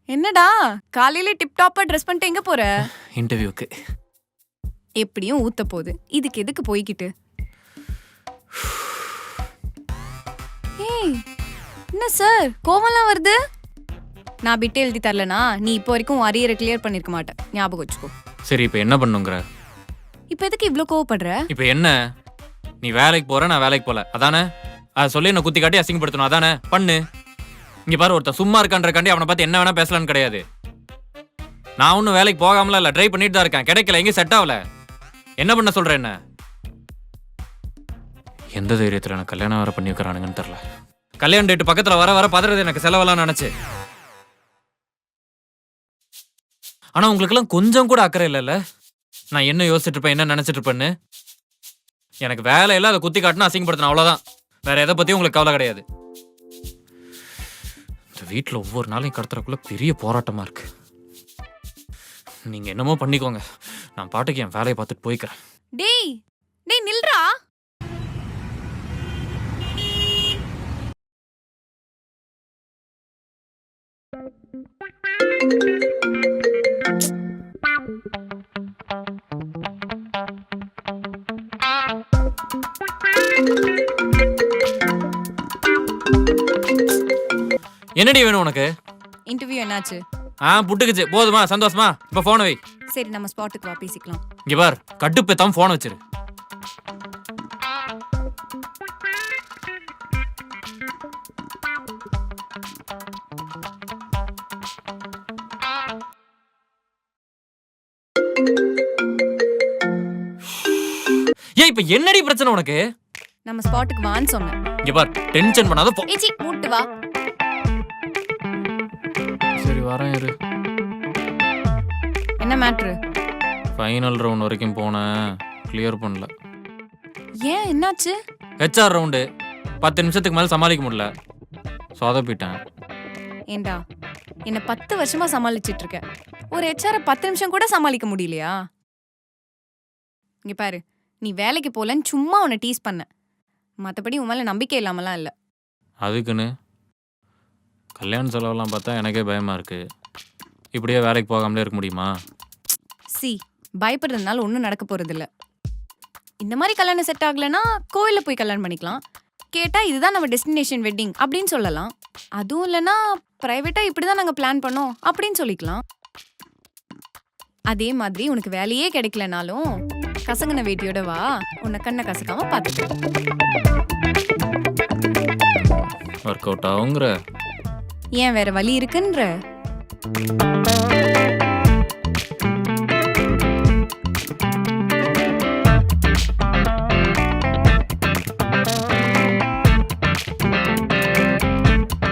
என்னடா காலையில டிப் டாப்பா ட்ரெஸ் பண்ணிட்டு எங்க போற? இன்டர்வியூக்கு. எப்படியும் ஊத்த போகுது, இதுக்கு எதுக்கு போய்கிட்டு? ஏய் என்ன சார் கோவம்லாம் வருது? நான் பிட்டு எழுதி தரலனா நீ இப்போ வரைக்கும் அரியரை கிளியர் பண்ணிருக்க மாட்டேன், ஞாபகம் வச்சுக்கோ. சரி இப்போ என்ன பண்ணுங்கிற? இப்போ எதுக்கு இவ்ளோ கோவப்படுற? இப்போ என்ன, நீ வேலைக்கு போற, நான் வேலைக்கு போல, அதானே? அதை சொல்லி என்ன குத்தி காட்டி அசிங்கப்படுத்தணும், அதானே? பண்ணு. இங்க பாரு, ஒருத்தன் சும்மா இருக்கான்றக்காண்டி அவனை பார்த்து என்ன வேணா பேசலான்னு கிடையாது. நான் ஒன்றும் வேலைக்கு போகாமல இல்லை, ட்ரை பண்ணிட்டு தான் இருக்கேன், கிடைக்கல, எங்கேயும் செட் ஆகல. என்ன பண்ண சொல்ற என்ன? எந்த தைரியத்தில் எனக்கு கல்யாணம் வேற பண்ணி வைக்கிறானுங்கன்னு தெரியல. கல்யாண டேட்டு பக்கத்தில் வர வர பதறது எனக்கு செலவெல்லாம் நினைச்சு. ஆனா உங்களுக்கெல்லாம் கொஞ்சம் கூட அக்கறை இல்லைல்ல, நான் என்ன யோசிச்சுட்டு இருப்பேன், என்ன நினைச்சிட்டு இருப்பேன்னு. எனக்கு வேலையில அதை குத்தி காட்டினா அசிங்கப்படுத்தணும், அவ்வளோதான். வேற எதை பத்தியும் உங்களுக்கு கவலை கிடையாது. இந்த வீட்டில் ஒவ்வொரு நாளையும் கடத்துறக்குள்ள பெரிய போராட்டமா இருக்கு. நீங்க என்னமோ பண்ணிக்கோங்க, நான் பாட்டுக்கு என் வேலையை பார்த்துட்டு போய்க்கிறேன். டேய் டேய் நில்றா. என்னடி வேணும் உனக்கு? இன்டர்வியூ என்னாச்சு? புட்டுக்குச்சு, போதுமா, சந்தோஷமா? இப்ப போனை வை. சரி நம்ம ஸ்பாட்டுக்கு வா, பேசிக்கலாம். இங்க பார், கட்டுப்பேத்தாம போனை வச்சிரு. ஏய் இப்ப என்னடி பிரச்சனை உனக்கு? நம்ம ஸ்பாட்டுக்கு வான்னு சொன்னேன். இங்க பார், டென்ஷன் பண்ணாத போ. ஏச்சி மூட்டு வா. சரி வரேன் இரு. என்ன மேட்ரு? ஃபைனல் ரவுண்ட் வரைக்கும் போனேன், கிளியர் பண்ணல. ஏன் என்னாச்சு? ஹெச்ஆர் ரவுண்டு 10 நிமிஷத்துக்கு மேல சமாளிக்க முடியல, சொதப்பிட்டேன். ஏண்டா என்ன 10 வருஷமா சமாளிச்சிட்டு இருக்க, ஒரு ஹெச்ஆர 10 நிமிஷம் கூட சமாளிக்க முடியலையா? இங்க பாரு, நீ வேலைக்கு போலன்னு சும்மா உன்னை டீஸ் பண்ண, மற்றபடி உன் மேல நம்பிக்கை இல்லாமலாம் இல்லை. அதுக்குன்னு கல்யாண செலவெல்லாம் பார்த்தா எனக்கே பயமா இருக்கு. இப்படியே வேலைக்கு போகாமலே இருக்க முடியுமா? சி பயப்படுறதுனால ஒன்றும் நடக்க போறதில்ல. இந்த மாதிரி கல்யாணம் செட் ஆகலைன்னா கோயிலில் போய் கல்யாணம் பண்ணிக்கலாம். கேட்டால் இதுதான் நம்ம டெஸ்டினேஷன் வெட்டிங் அப்படின்னு சொல்லலாம். அதுவும் இல்லைன்னா ப்ரைவேட்டாக இப்படி தான் நாங்கள் பிளான் பண்ணோம் அப்படின்னு சொல்லிக்கலாம். அதே மாதிரி உனக்கு வேலையே கிடைக்கலனாலும் கசங்கின வேட்டியோட வா, உன்னை கண்ணை கசக்காம பார்த்துட்டு. ஒர்க் அவுட் ஆகுங்கிற? ஏன் வேற வழி இருக்குன்ற?